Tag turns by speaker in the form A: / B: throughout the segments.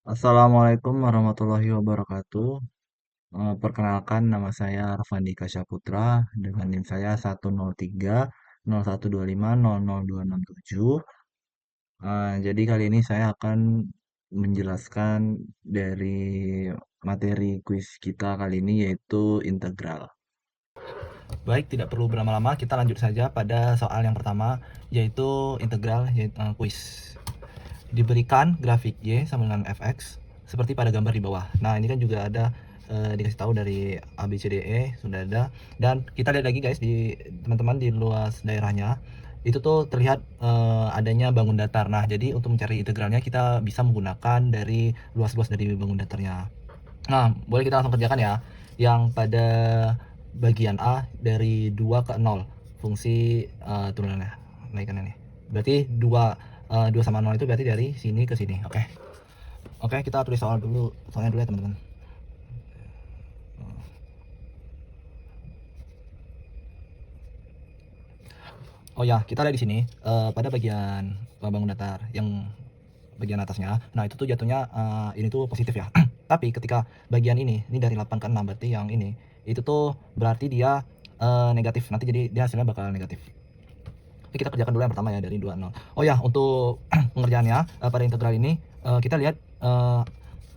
A: Assalamualaikum warahmatullahi wabarakatuh. Perkenalkan nama saya Arfandika Syaputra dengan NIM saya 103 0125 002607. Jadi kali ini saya akan menjelaskan dari materi kuis kita kali ini yaitu integral. Baik, tidak perlu berlama-lama, kita lanjut saja pada soal yang pertama yaitu integral kuis. Diberikan grafik Y sama dengan fx seperti pada gambar di bawah. Nah, ini kan juga ada dikasih tahu dari A B C D E sudah ada, dan kita lihat lagi guys di teman-teman di luas daerahnya itu tuh terlihat adanya bangun datar. Nah, jadi untuk mencari integralnya kita bisa menggunakan dari luas-luas dari bangun datarnya. Nah, boleh kita langsung kerjakan ya. Yang pada bagian A dari 2 ke 0 fungsi turunannya, naikannya nih. Berarti 2 sama 0 itu berarti dari sini ke sini. Oke. Oke, kita tulis soalnya dulu ya teman-teman. Oh ya, kita lihat di sini pada bagian bangun datar yang bagian atasnya. Nah, itu tuh jatuhnya ini tuh positif ya. Tapi ketika bagian ini dari 8 ke 6 berarti yang ini itu tuh berarti dia negatif. Nanti jadi dia hasilnya bakal negatif. Oke, kita kerjakan dulu yang pertama ya dari 20. Oh ya, untuk pengerjaannya pada integral ini kita lihat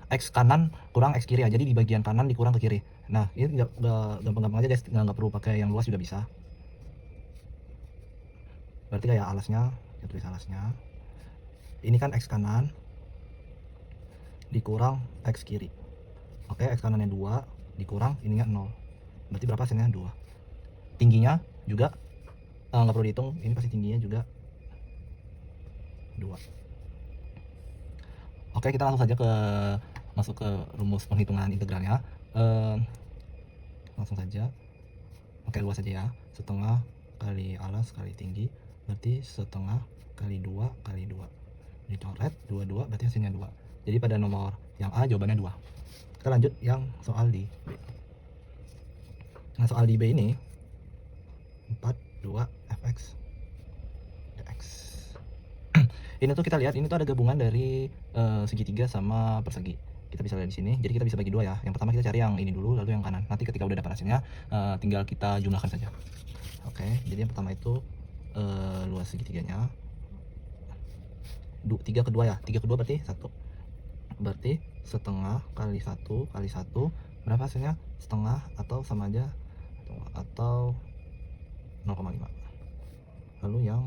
A: x kanan kurang x kiri ya. Jadi di bagian kanan dikurang ke kiri. Nah, ini gampang-gampang aja guys, nggak perlu pakai yang luas juga bisa. Berarti kayak alasnya, kita tulis alasnya. Ini kan x kanan dikurang x kiri. Oke, x kanannya 2 dikurang ininya 0. Berarti berapa hasilnya? 2. Tingginya juga nggak perlu dihitung, ini pasti tingginya juga 2. Oke, kita langsung saja masuk ke rumus penghitungan integralnya. Langsung saja pakai luas saja ya. Setengah kali alas kali tinggi berarti setengah kali 2 kali 2 dicoret 22 berarti hasilnya 2. Jadi pada nomor yang A jawabannya 2. Kita lanjut yang soal di B. Nah, soal di B ini 42 fx dx. Ini tuh kita lihat ini tuh ada gabungan dari segitiga sama persegi. Kita bisa lihat di sini. Jadi kita bisa bagi dua ya. Yang pertama kita cari yang ini dulu, lalu yang kanan. Nanti ketika udah dapat hasilnya tinggal kita jumlahkan saja. Oke, jadi yang pertama itu luas segitiganya 3 kedua ya. 3 kedua berarti 1. Berarti setengah kali 1 kali 1 berapa hasilnya? Setengah atau sama aja atau 0,5. Lalu yang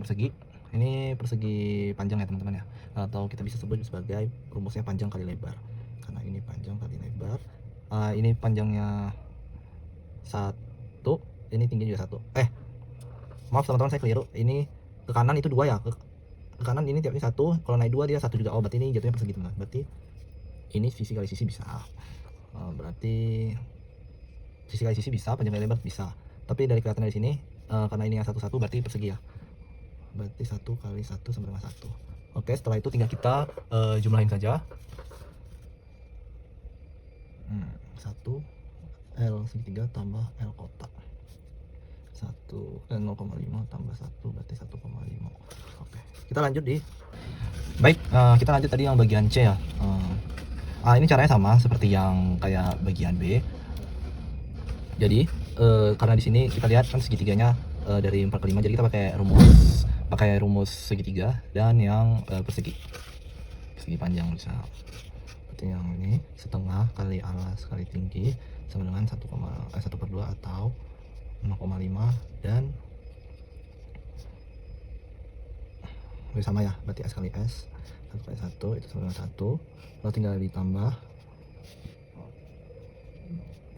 A: persegi, ini persegi panjang ya teman-teman ya, atau kita bisa sebut sebagai rumusnya panjang kali lebar, karena ini panjang kali lebar. Ini panjangnya 1, ini tingginya juga 1. Maaf teman-teman, saya keliru, ini ke kanan itu 2 ya, ke kanan ini tiapnya 1, kalau naik 2 dia 1 juga. Oh, berarti ini jatuhnya persegi teman-teman. Berarti ini sisi kali sisi bisa, berarti sisi kali sisi bisa, panjang kali lebar bisa. Tapi dari kelihatan dari sini karena ini yang 1 berarti persegi ya. Berarti 1 kali 1 sama dengan 1. Oke, setelah itu tinggal kita jumlahin saja. 1 L segitiga tambah L kotak. 0,5 tambah 1 berarti 1,5. Oke, kita lanjut di. Baik, kita lanjut tadi yang bagian C ya. Ini caranya sama seperti yang kayak bagian B. Jadi karena di sini kita lihat kan segitiganya dari 4 ke 5, jadi kita pakai rumus segitiga dan yang persegi panjang bisa. Berarti yang ini setengah kali alas kali tinggi sama dengan 1/2 atau 0,5, dan sama ya, berarti S kali S 1 kali 1 itu sama dengan 1, lalu tinggal ditambah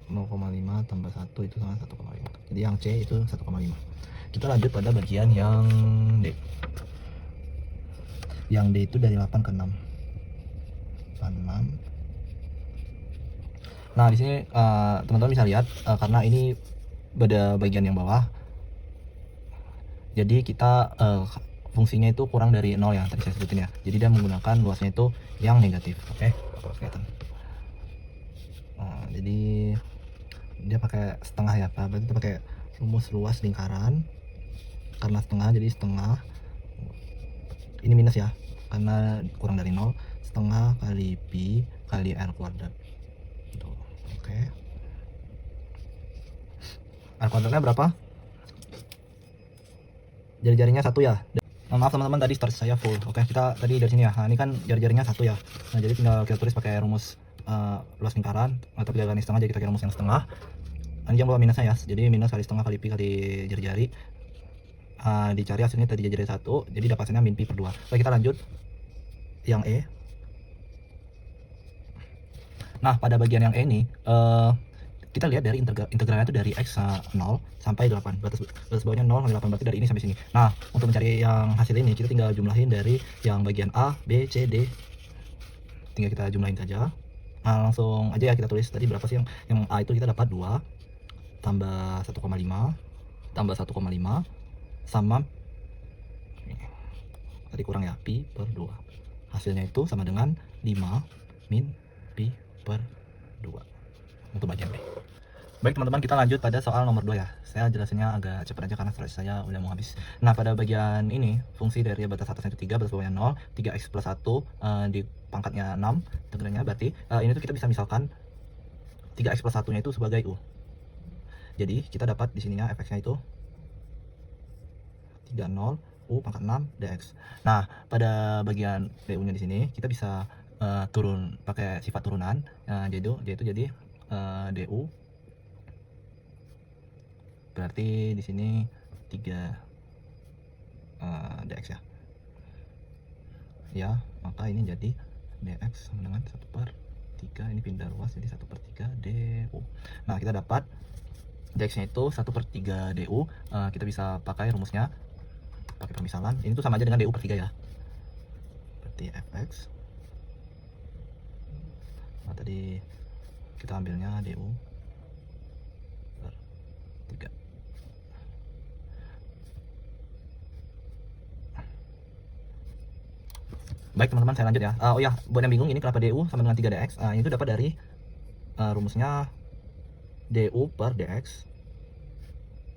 A: 0,5 tambah 1 itu sama 1,5. Jadi yang C itu 1,5. Kita lanjut pada bagian yang D. Yang D itu dari 8 ke 6. 6. Nah, di sini teman-teman bisa lihat karena ini pada bagian yang bawah. Jadi kita fungsinya itu kurang dari 0 ya, tadi saya sebutin ya. Jadi dia menggunakan luasnya itu yang negatif. Oke, kelihatan. Jadi dia pakai setengah ya, berarti kita pakai rumus luas lingkaran. Karena setengah jadi setengah ini minus ya.
B: karena kurang dari 0, setengah kali pi kali r kuadrat. Tuh, oke. R kuadratnya berapa? Jari-jarinya 1 ya. Maaf teman-teman, tadi start saya full. Oke, kita tadi dari sini ya. Nah, ini kan jari-jarinya 1 ya. Nah, jadi tinggal kita tulis pakai rumus luas lingkaran atau 3 kali setengah, jadi kita pakai rumus yang setengah. Ini jangan lupa minusnya ya. Jadi minus kali setengah kali pi kali jari-jari. Dicari hasilnya tadi jari-jari 1, jadi dapat hasilnya min pi per 2. Baik, kita lanjut yang E. Nah, pada bagian yang E ini kita lihat dari integralnya itu dari x 0 sampai 8, batas bawahnya 0 sampai 8, berarti dari ini sampai sini. Nah, untuk mencari yang hasil ini kita tinggal jumlahin dari yang bagian A, B, C, D, tinggal kita jumlahin saja. Nah, langsung aja ya kita tulis tadi berapa sih yang A itu kita dapat 2 tambah 1,5 tambah 1,5 sama tadi kurang ya, pi per 2. Hasilnya itu sama dengan 5 min pi per 2 untuk bagian B. Baik teman-teman, kita lanjut pada soal nomor 2 ya. Saya jelasinnya agak cepat aja karena slide saya udah mau habis. Nah, pada bagian ini fungsi dari batas atasnya itu 3, batas bawahnya 0, 3x plus 1 di pangkatnya 6 integralnya, berarti ini tuh kita bisa misalkan 3x plus 1 nya itu sebagai u. Jadi kita dapat di sininya fx-nya itu 30 u pangkat 6 dx. Nah, pada bagian du-nya di sini kita bisa turun pakai sifat turunan, yaitu jadi du berarti di sini 3 dx ya. Ya, maka ini jadi dx sama dengan 1/3, ini pindah luas jadi 1/3 du. Nah, kita dapat dx-nya itu 1/3 du. Kita bisa pakai rumusnya, pakai permisalan. Ini tuh sama aja dengan du per 3 ya. Berarti fx. Nah, tadi kita ambilnya du per 3. Baik teman-teman, saya lanjut ya. Oh ya, buat yang bingung ini kenapa du sama dengan 3 dx, ini tuh dapat dari rumusnya du per dx.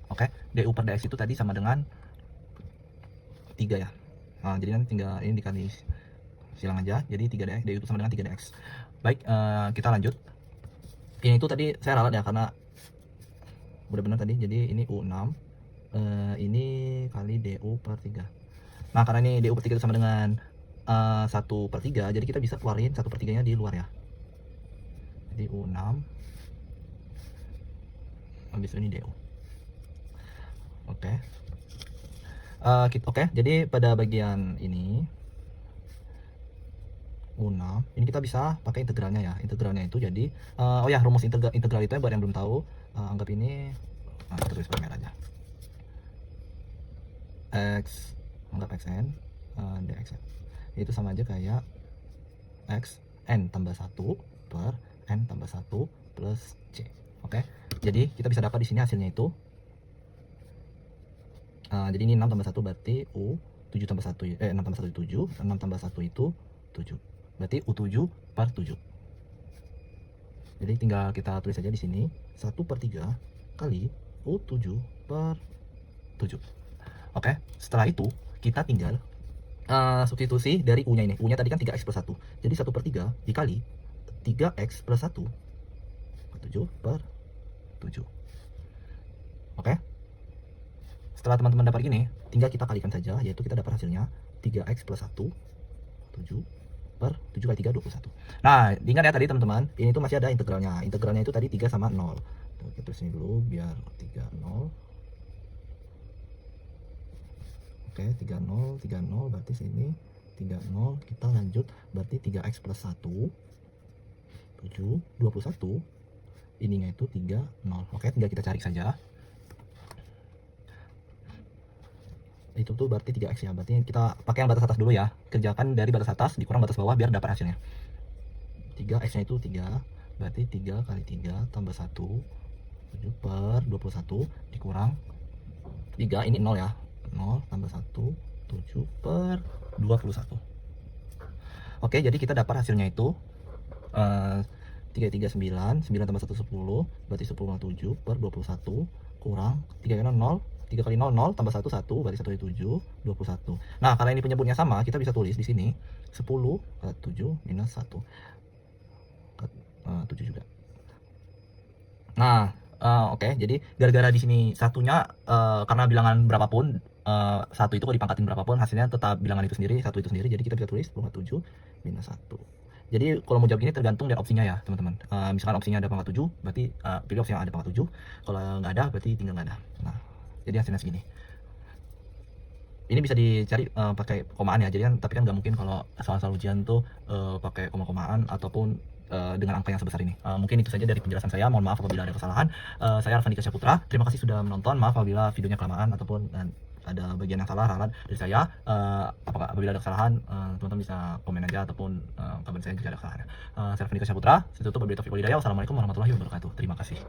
B: Oke, du per dx itu tadi sama dengan 3 ya. Jadi nanti tinggal ini dikali silang aja, jadi 3 dx, du itu sama dengan 3 dx. Baik, kita lanjut. Ini tuh tadi saya ralat ya karena udah benar tadi, jadi ini u6, ini kali du per 3. Nah, karena ini du per 3 itu sama dengan 1/3, jadi kita bisa keluarin 1/3 nya di luar ya. Jadi u6 habis ini du. Oke. Oke, jadi pada bagian ini u6 ini kita bisa pakai integralnya ya. Integralnya itu jadi oh ya, rumus integral itu ya buat yang belum tahu, anggap ini kita tulis pakai merah aja. X, anggap xn dx ya. Itu sama aja kayak x n tambah 1 per n tambah 1 plus c. Oke, jadi kita bisa dapat di sini hasilnya itu jadi ini 6 tambah 1 berarti u, 7 tambah 1 6 tambah 1 itu 7, 6 tambah 1 itu 7, berarti u7 per 7. Jadi tinggal kita tulis saja di sini 1/3 kali u7 per 7. Oke, setelah itu kita tinggal substitusi dari u-nya ini. U-nya tadi kan 3x plus 1. Jadi 1/3 dikali 3x plus 1, 7 per 7. Oke. Setelah teman-teman dapat gini, tinggal kita kalikan saja, yaitu kita dapat hasilnya 3x plus 1, 7 per 7 kali 3, 21. Nah, ingat ya tadi teman-teman, ini tuh masih ada integralnya. Integralnya itu tadi 3 sama 0. Kita tulis ini dulu biar 3, 0. Oke, 30, 30 berarti sini 30, kita lanjut berarti 3x plus 1, 7, 21. Ininya itu 3, 0. Oke, tinggal kita cari saja. Itu tuh berarti 3x ya, berarti kita pakai yang batas atas dulu ya. Kerjakan dari batas atas dikurang batas bawah biar dapat hasilnya. 3x nya itu 3, berarti 3 kali 3 tambah 1, 7 per 21 dikurang 3, ini 0 ya, 0 tambah 1, 7 per 21. Oke, jadi kita dapat hasilnya itu 3, 3, 9, 9 tambah 1, 10, berarti 10,7 per 21 kurang 3 kali 0, 3 kali 0, 0, tambah 1, 1, berarti 1 kali 7, 21. Nah, karena ini penyebutnya sama, kita bisa tulis di sini 10 ke 7 minus 1 ke 7 juga. Nah, oke, jadi gara-gara di sini satunya karena bilangan berapapun, satu itu kalau dipangkatin berapapun hasilnya tetap bilangan itu sendiri, satu itu sendiri, jadi kita bisa tulis 7 minus 1. Jadi kalau mau jawab gini tergantung dari opsinya ya teman-teman. Misalkan opsinya ada pangkat 7, berarti pilih opsi yang ada pangkat 7. Kalau nggak ada, berarti tinggal nggak ada. Nah, jadi hasilnya segini. Ini bisa dicari pakai komaan ya, jadi kan tapi kan nggak mungkin kalau soal-soal ujian tuh pakai koma-komaan ataupun dengan angka yang sebesar ini. Mungkin itu saja dari penjelasan saya. Mohon maaf apabila ada kesalahan. Saya Arfan Dika Syaputra. Terima kasih sudah menonton. Maaf apabila videonya kelamaan ataupun ada bagian yang salah ralat dari saya. Apabila ada kesalahan, teman-teman bisa komen aja ataupun kabarin saya jika ada kesalahan. Saya Arfan Dika Syaputra. Saya tutup. Wabillahi taufiq wal hidayah. Wassalamualaikum warahmatullahi wabarakatuh. Terima kasih.